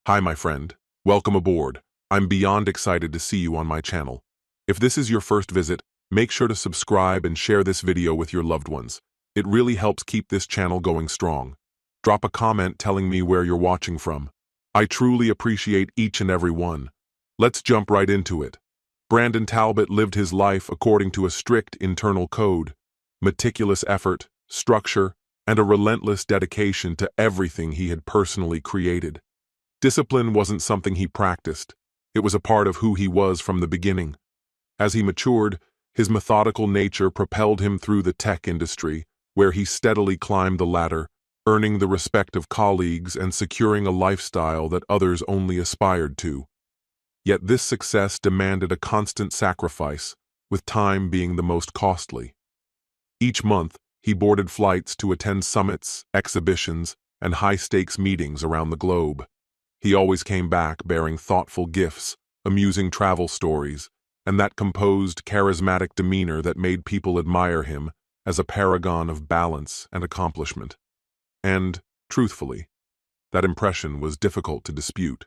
Hi, my friend. Welcome aboard. I'm beyond excited to see you on my channel. If this is your first visit, make sure to subscribe and share this video with your loved ones. It really helps keep this channel going strong. Drop a comment telling me where you're watching from. I truly appreciate each and every one. Let's jump right into it. Brandon Talbot lived his life according to a strict internal code, meticulous effort, structure, and a relentless dedication to everything he had personally created. Discipline wasn't something he practiced. It was a part of who he was from the beginning. As he matured, his methodical nature propelled him through the tech industry, where he steadily climbed the ladder, earning the respect of colleagues and securing a lifestyle that others only aspired to. Yet this success demanded a constant sacrifice, with time being the most costly. Each month, he boarded flights to attend summits, exhibitions, and high-stakes meetings around the globe. He always came back bearing thoughtful gifts, amusing travel stories, and that composed, charismatic demeanor that made people admire him as a paragon of balance and accomplishment. And, truthfully, that impression was difficult to dispute.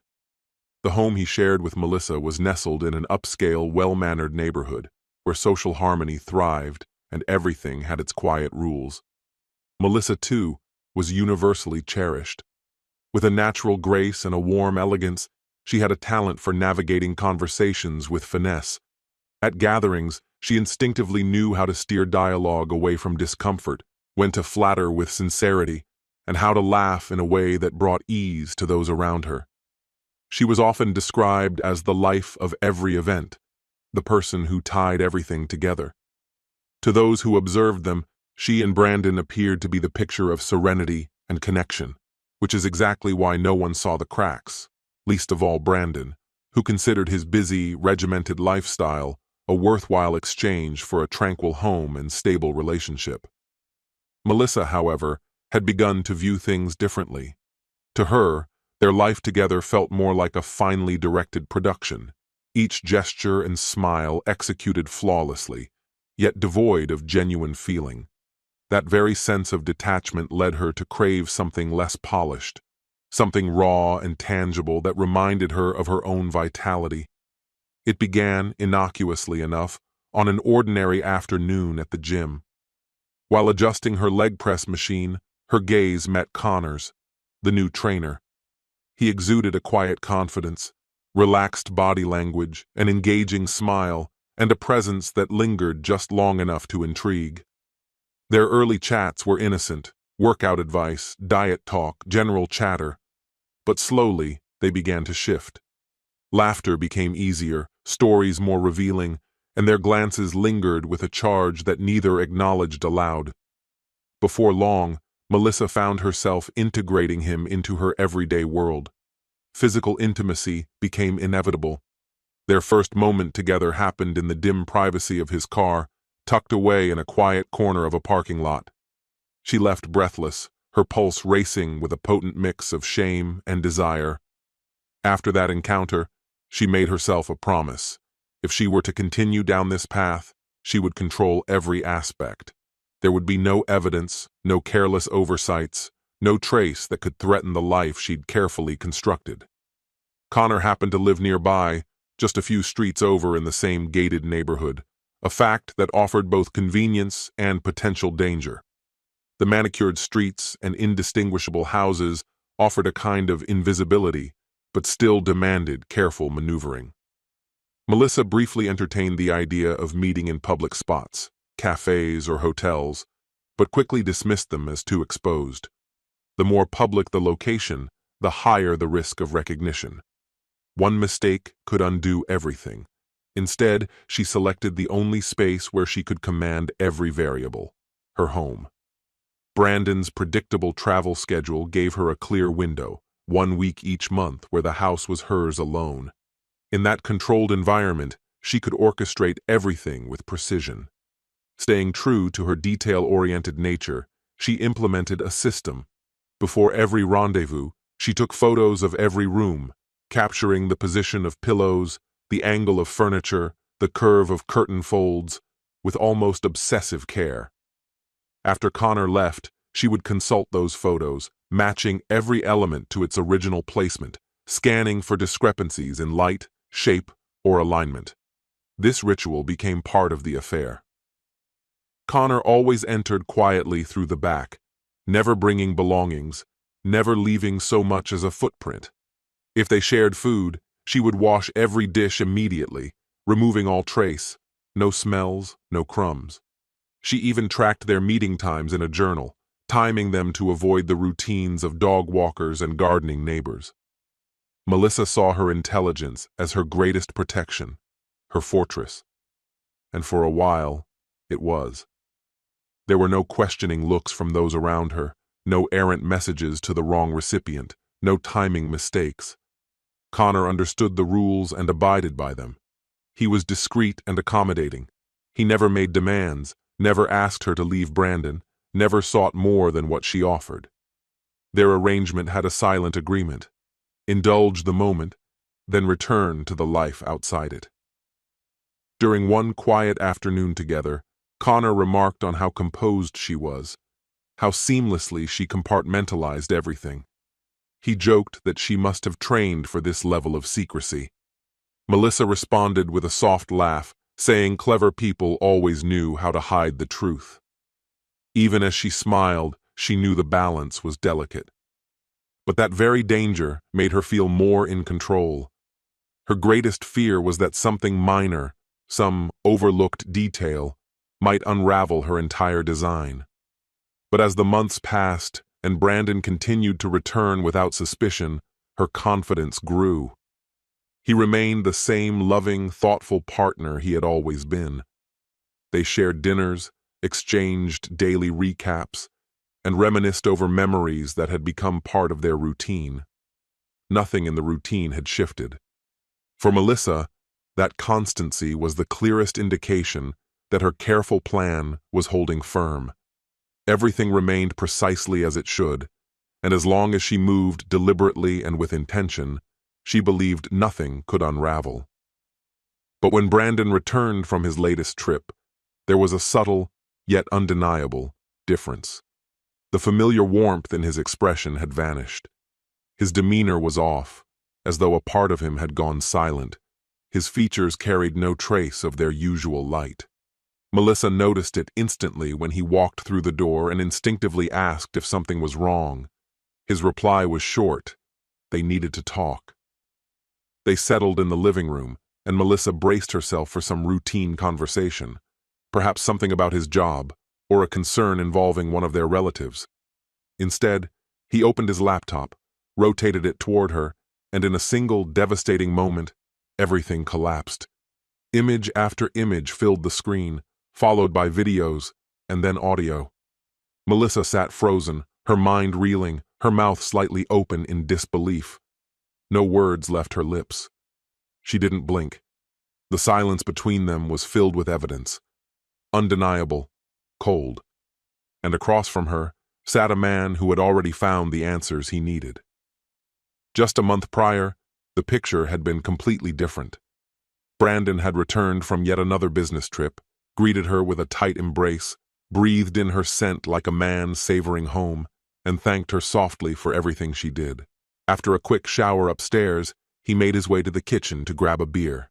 The home he shared with Melissa was nestled in an upscale, well-mannered neighborhood where social harmony thrived and everything had its quiet rules. Melissa, too, was universally cherished. With a natural grace and a warm elegance, she had a talent for navigating conversations with finesse. At gatherings, she instinctively knew how to steer dialogue away from discomfort, when to flatter with sincerity, and how to laugh in a way that brought ease to those around her. She was often described as the life of every event, the person who tied everything together. To those who observed them, she and Brandon appeared to be the picture of serenity and connection, which is exactly why no one saw the cracks, least of all Brandon, who considered his busy, regimented lifestyle a worthwhile exchange for a tranquil home and stable relationship. Melissa, however, had begun to view things differently. To her, their life together felt more like a finely directed production, each gesture and smile executed flawlessly, yet devoid of genuine feeling. That very sense of detachment led her to crave something less polished, something raw and tangible that reminded her of her own vitality. It began, innocuously enough, on an ordinary afternoon at the gym. While adjusting her leg press machine, her gaze met Connor's, the new trainer. He exuded a quiet confidence, relaxed body language, an engaging smile, and a presence that lingered just long enough to intrigue. Their early chats were innocent, workout advice, diet talk, general chatter. But slowly, they began to shift. Laughter became easier, stories more revealing, and their glances lingered with a charge that neither acknowledged aloud. Before long, Melissa found herself integrating him into her everyday world. Physical intimacy became inevitable. Their first moment together happened in the dim privacy of his car, tucked away in a quiet corner of a parking lot. She left breathless, her pulse racing with a potent mix of shame and desire. After that encounter, she made herself a promise. If she were to continue down this path, she would control every aspect. There would be no evidence, no careless oversights, no trace that could threaten the life she'd carefully constructed. Connor happened to live nearby, just a few streets over in the same gated neighborhood, a fact that offered both convenience and potential danger. The manicured streets and indistinguishable houses offered a kind of invisibility, but still demanded careful maneuvering. Melissa briefly entertained the idea of meeting in public spots, cafes or hotels, but quickly dismissed them as too exposed. The more public the location, the higher the risk of recognition. One mistake could undo everything. Instead, she selected the only space where she could command every variable, her home. Brandon's predictable travel schedule gave her a clear window, 1 week each month where the house was hers alone. In that controlled environment, she could orchestrate everything with precision. Staying true to her detail-oriented nature, she implemented a system. Before every rendezvous, she took photos of every room, capturing the position of pillows, the angle of furniture, the curve of curtain folds, with almost obsessive care. After Connor left, she would consult those photos, matching every element to its original placement, scanning for discrepancies in light, shape, or alignment. This ritual became part of the affair. Connor always entered quietly through the back, never bringing belongings, never leaving so much as a footprint. If they shared food, she would wash every dish immediately, removing all trace, no smells, no crumbs. She even tracked their meeting times in a journal, timing them to avoid the routines of dog walkers and gardening neighbors. Melissa saw her intelligence as her greatest protection, her fortress. And for a while, it was. There were no questioning looks from those around her, no errant messages to the wrong recipient, no timing mistakes. Connor understood the rules and abided by them. He was discreet and accommodating. He never made demands, never asked her to leave Brandon, never sought more than what she offered. Their arrangement had a silent agreement: indulge the moment, then return to the life outside it. During one quiet afternoon together, Connor remarked on how composed she was, how seamlessly she compartmentalized everything. He joked that she must have trained for this level of secrecy. Melissa responded with a soft laugh, saying clever people always knew how to hide the truth. Even as she smiled, she knew the balance was delicate. But that very danger made her feel more in control. Her greatest fear was that something minor, some overlooked detail, might unravel her entire design. But as the months passed and Brandon continued to return without suspicion, her confidence grew. He remained the same loving, thoughtful partner he had always been. They shared dinners, exchanged daily recaps, and reminisced over memories that had become part of their routine. Nothing in the routine had shifted. For Melissa, that constancy was the clearest indication that her careful plan was holding firm. Everything remained precisely as it should, and as long as she moved deliberately and with intention, she believed nothing could unravel. But when Brandon returned from his latest trip, there was a subtle, yet undeniable, difference. The familiar warmth in his expression had vanished. His demeanor was off, as though a part of him had gone silent. His features carried no trace of their usual light. Melissa noticed it instantly when he walked through the door and instinctively asked if something was wrong. His reply was short: they needed to talk. They settled in the living room, and Melissa braced herself for some routine conversation, perhaps something about his job, or a concern involving one of their relatives. Instead, he opened his laptop, rotated it toward her, and in a single devastating moment, everything collapsed. Image after image filled the screen, followed by videos, and then audio. Melissa sat frozen, her mind reeling, her mouth slightly open in disbelief. No words left her lips. She didn't blink. The silence between them was filled with evidence. Undeniable, cold. And across from her sat a man who had already found the answers he needed. Just a month prior, the picture had been completely different. Brandon had returned from yet another business trip, greeted her with a tight embrace, breathed in her scent like a man savoring home, and thanked her softly for everything she did. After a quick shower upstairs, he made his way to the kitchen to grab a beer.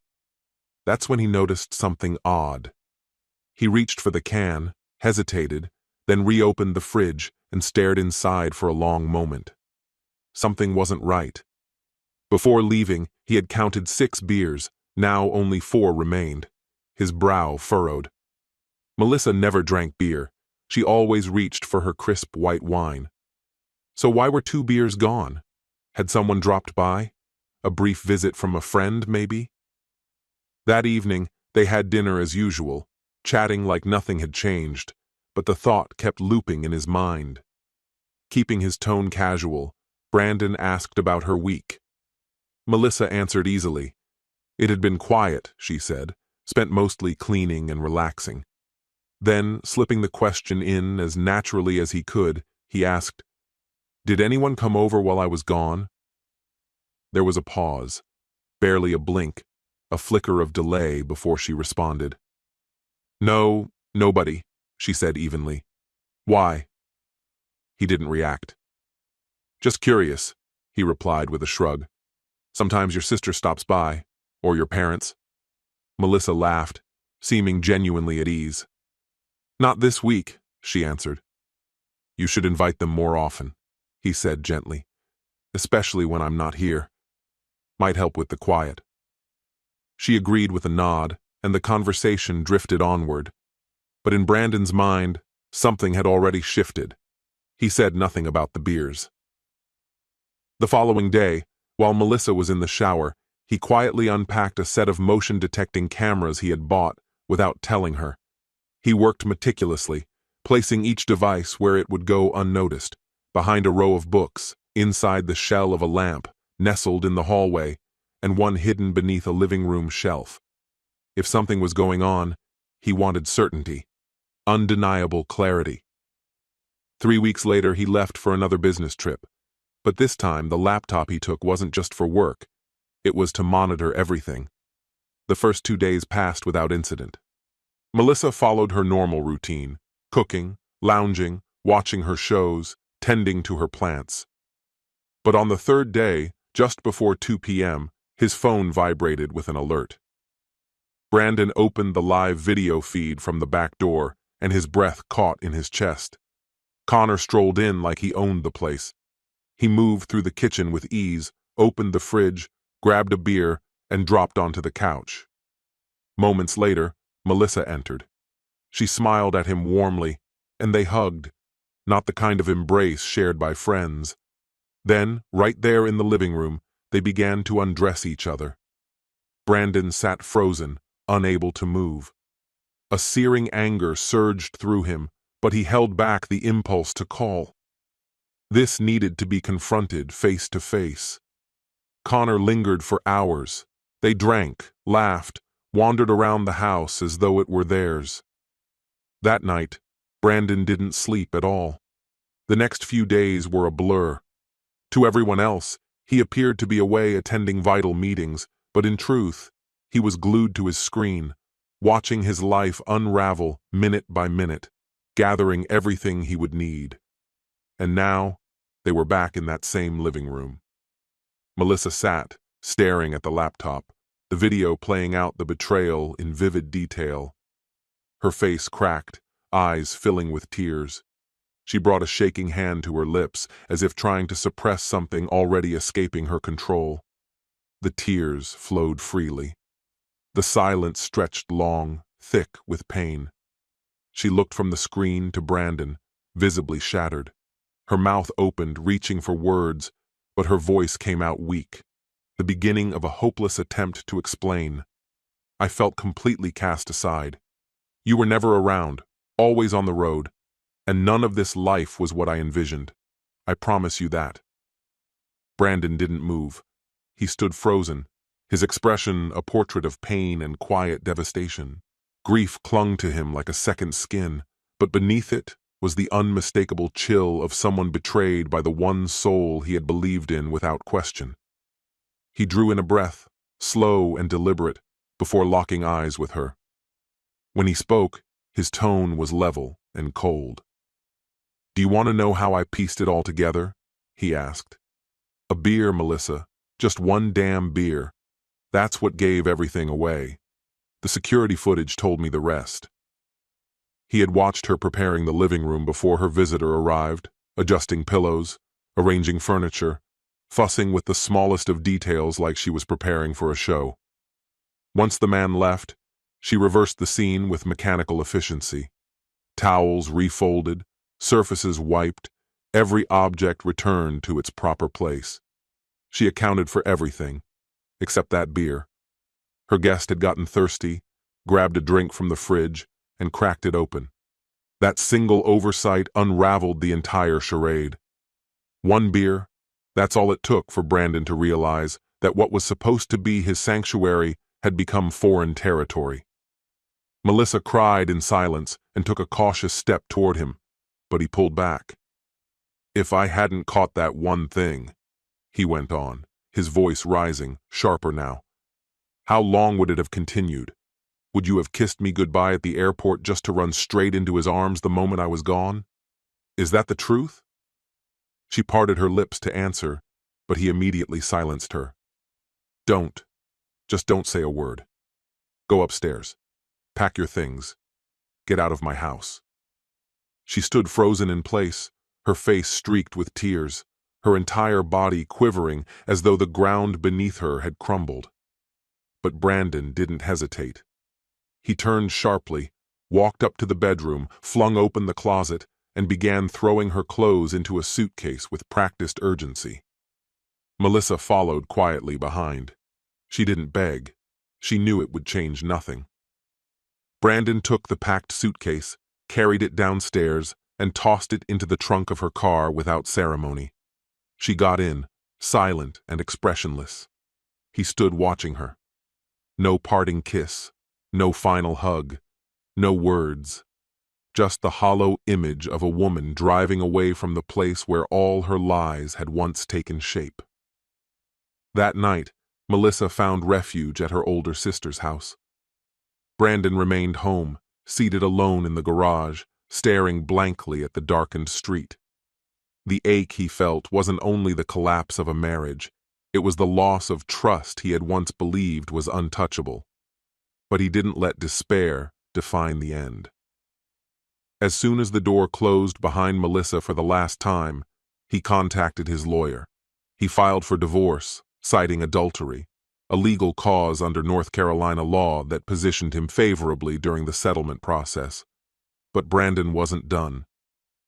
That's when he noticed something odd. He reached for the can, hesitated, then reopened the fridge and stared inside for a long moment. Something wasn't right. Before leaving, he had counted 6 beers, now only 4 remained. His brow furrowed. Melissa never drank beer. She always reached for her crisp white wine. So why were 2 beers gone? Had someone dropped by? A brief visit from a friend, maybe? That evening, they had dinner as usual, chatting like nothing had changed, but the thought kept looping in his mind. Keeping his tone casual, Brandon asked about her week. Melissa answered easily. It had been quiet, she said, spent mostly cleaning and relaxing. Then, slipping the question in as naturally as he could, he asked, "Did anyone come over while I was gone?" There was a pause, barely a blink, a flicker of delay before she responded. "No, nobody," she said evenly. "Why?" He didn't react. "Just curious," he replied with a shrug. Sometimes your sister stops by, or your parents. Melissa laughed, seeming genuinely at ease. Not this week, she answered. You should invite them more often, he said gently, especially when I'm not here. Might help with the quiet. She agreed with a nod, and the conversation drifted onward. But in Brandon's mind, something had already shifted. He said nothing about the beers. The following day, while Melissa was in the shower, he quietly unpacked a set of motion-detecting cameras he had bought without telling her. He worked meticulously, placing each device where it would go unnoticed, behind a row of books, inside the shell of a lamp, nestled in the hallway, and one hidden beneath a living room shelf. If something was going on, he wanted certainty, undeniable clarity. 3 weeks later, he left for another business trip. But this time, the laptop he took wasn't just for work. It was to monitor everything. The first 2 days passed without incident. Melissa followed her normal routine, cooking, lounging, watching her shows, tending to her plants. But on the third day, just before 2 p.m., his phone vibrated with an alert. Brandon opened the live video feed from the back door, and his breath caught in his chest. Connor strolled in like he owned the place. He moved through the kitchen with ease, opened the fridge, grabbed a beer, and dropped onto the couch. Moments later, Melissa entered. She smiled at him warmly, and they hugged, not the kind of embrace shared by friends. Then, right there in the living room, they began to undress each other. Brandon sat frozen, unable to move. A searing anger surged through him, but he held back the impulse to call. This needed to be confronted face to face. Connor lingered for hours. They drank, laughed, wandered around the house as though it were theirs. That night, Brandon didn't sleep at all. The next few days were a blur. To everyone else, he appeared to be away attending vital meetings, but in truth, he was glued to his screen, watching his life unravel minute by minute, gathering everything he would need. And now, they were back in that same living room. Melissa sat, staring at the laptop, the video playing out the betrayal in vivid detail. Her face cracked, eyes filling with tears. She brought a shaking hand to her lips, as if trying to suppress something already escaping her control. The tears flowed freely. The silence stretched long, thick with pain. She looked from the screen to Brandon, visibly shattered. Her mouth opened, reaching for words, but her voice came out weak, the beginning of a hopeless attempt to explain. I felt completely cast aside. You were never around, always on the road, and none of this life was what I envisioned. I promise you that. Brandon didn't move. He stood frozen, his expression a portrait of pain and quiet devastation. Grief clung to him like a second skin, but beneath it was the unmistakable chill of someone betrayed by the one soul he had believed in without question. He drew in a breath, slow and deliberate, before locking eyes with her. When he spoke, his tone was level and cold. "Do you want to know how I pieced it all together?" he asked. "A beer, Melissa. Just one damn beer. That's what gave everything away. The security footage told me the rest." He had watched her preparing the living room before her visitor arrived, adjusting pillows, arranging furniture, fussing with the smallest of details like she was preparing for a show. Once the man left, she reversed the scene with mechanical efficiency. Towels refolded, surfaces wiped, every object returned to its proper place. She accounted for everything, except that beer. Her guest had gotten thirsty, grabbed a drink from the fridge, and cracked it open. That single oversight unraveled the entire charade. One beer, that's all it took for Brandon to realize that what was supposed to be his sanctuary had become foreign territory. Melissa cried in silence and took a cautious step toward him, but he pulled back. "If I hadn't caught that one thing," he went on, his voice rising, sharper now, "how long would it have continued? Would you have kissed me goodbye at the airport just to run straight into his arms the moment I was gone? Is that the truth?" She parted her lips to answer, but he immediately silenced her. Don't. Just don't say a word. Go upstairs. Pack your things. Get out of my house." She stood frozen in place, her face streaked with tears, her entire body quivering as though the ground beneath her had crumbled. But Brandon didn't hesitate. He turned sharply, walked up to the bedroom, flung open the closet, and began throwing her clothes into a suitcase with practiced urgency. Melissa followed quietly behind. She didn't beg. She knew it would change nothing. Brandon took the packed suitcase, carried it downstairs, and tossed it into the trunk of her car without ceremony. She got in, silent and expressionless. He stood watching her. No parting kiss, no final hug, no words. Just the hollow image of a woman driving away from the place where all her lies had once taken shape. That night, Melissa found refuge at her older sister's house. Brandon remained home, seated alone in the garage, staring blankly at the darkened street. The ache he felt wasn't only the collapse of a marriage, it was the loss of trust he had once believed was untouchable. But he didn't let despair define the end. As soon as the door closed behind Melissa for the last time, he contacted his lawyer. He filed for divorce, citing adultery, a legal cause under North Carolina law that positioned him favorably during the settlement process. But Brandon wasn't done.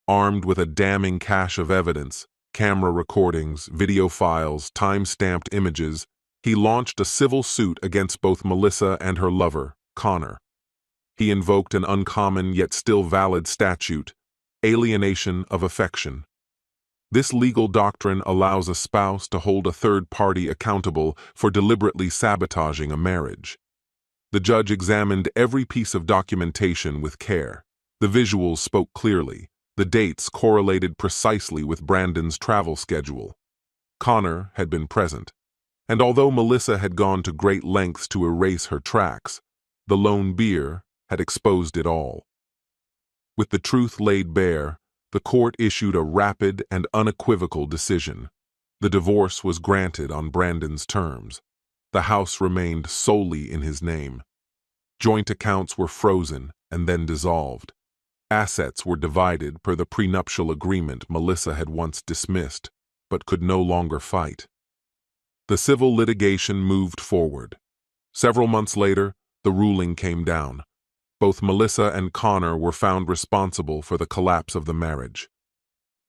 Armed with a damning cache of evidence, camera recordings, video files, time-stamped images, he launched a civil suit against both Melissa and her lover, Connor. He invoked an uncommon yet still valid statute, alienation of affection. This legal doctrine allows a spouse to hold a third party accountable for deliberately sabotaging a marriage. The judge examined every piece of documentation with care. The visuals spoke clearly. The dates correlated precisely with Brandon's travel schedule. Connor had been present, and although Melissa had gone to great lengths to erase her tracks, the lone beer had exposed it all. With the truth laid bare, the court issued a rapid and unequivocal decision. The divorce was granted on Brandon's terms. The house remained solely in his name. Joint accounts were frozen and then dissolved. Assets were divided per the prenuptial agreement Melissa had once dismissed, but could no longer fight. The civil litigation moved forward. Several months later, the ruling came down. Both Melissa and Connor were found responsible for the collapse of the marriage.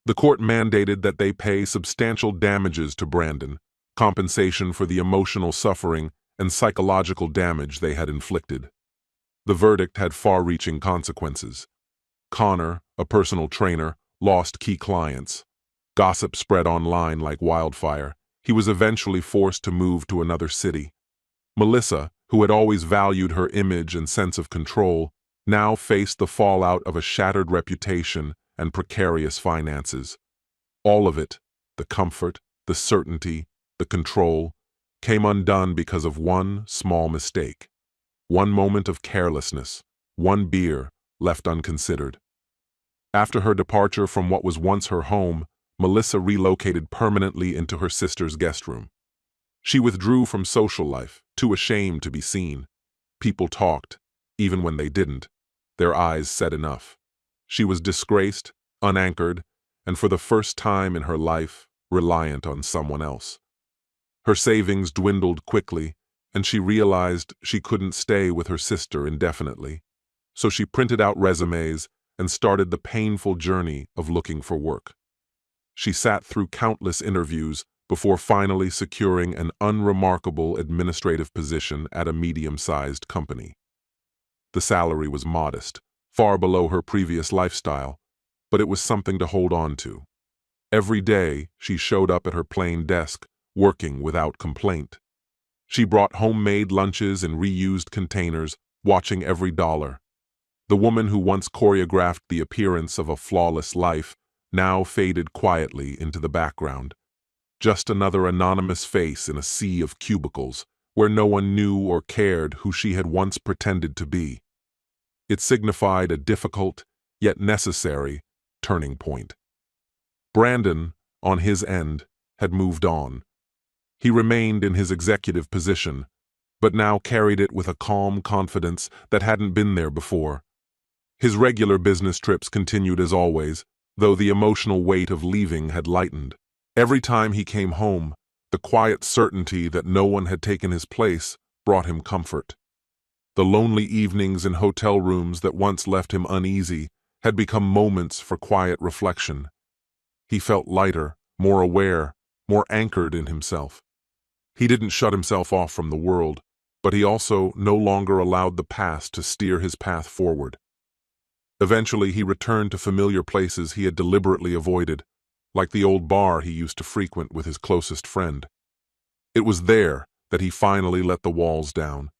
The court mandated that they pay substantial damages to Brandon, compensation for the emotional suffering and psychological damage they had inflicted. The verdict had far-reaching consequences. Connor, a personal trainer, lost key clients. Gossip spread online like wildfire. He was eventually forced to move to another city. Melissa, who had always valued her image and sense of control, now faced the fallout of a shattered reputation and precarious finances. All of it, the comfort, the certainty, the control, came undone because of one small mistake. One moment of carelessness, one beer left unconsidered. After her departure from what was once her home, Melissa relocated permanently into her sister's guest room. She withdrew from social life, too ashamed to be seen. People talked, even when they didn't. Their eyes said enough. She was disgraced, unanchored, and for the first time in her life, reliant on someone else. Her savings dwindled quickly, and she realized she couldn't stay with her sister indefinitely. So she printed out resumes and started the painful journey of looking for work. She sat through countless interviews before finally securing an unremarkable administrative position at a medium-sized company. The salary was modest, far below her previous lifestyle, but it was something to hold on to. Every day, she showed up at her plain desk, working without complaint. She brought homemade lunches in reused containers, watching every dollar. The woman who once choreographed the appearance of a flawless life now faded quietly into the background. Just another anonymous face in a sea of cubicles, where no one knew or cared who she had once pretended to be. It signified a difficult, yet necessary, turning point. Brandon, on his end, had moved on. He remained in his executive position, but now carried it with a calm confidence that hadn't been there before. His regular business trips continued as always, though the emotional weight of leaving had lightened. Every time he came home, the quiet certainty that no one had taken his place brought him comfort. The lonely evenings in hotel rooms that once left him uneasy had become moments for quiet reflection. He felt lighter, more aware, more anchored in himself. He didn't shut himself off from the world, but he also no longer allowed the past to steer his path forward. Eventually, he returned to familiar places he had deliberately avoided, like the old bar he used to frequent with his closest friend. It was there that he finally let the walls down.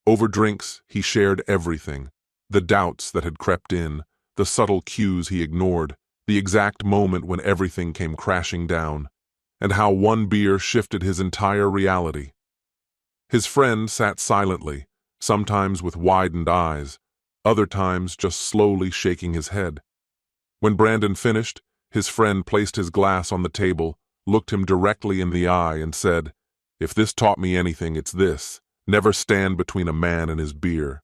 Over drinks, he shared everything, the doubts that had crept in, the subtle cues he ignored, the exact moment when everything came crashing down, and how one beer shifted his entire reality. His friend sat silently, sometimes with widened eyes, other times just slowly shaking his head. When Brandon finished, his friend placed his glass on the table, looked him directly in the eye, and said, "If this taught me anything, it's this: never stand between a man and his beer."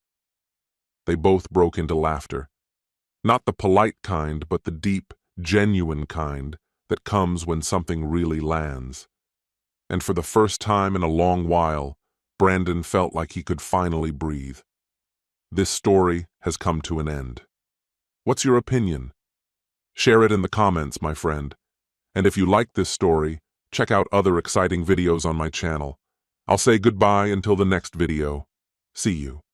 They both broke into laughter. Not the polite kind, but the deep, genuine kind that comes when something really lands. And for the first time in a long while, Brandon felt like he could finally breathe. This story has come to an end. What's your opinion? Share it in the comments, my friend. And if you like this story, check out other exciting videos on my channel. I'll say goodbye until the next video. See you.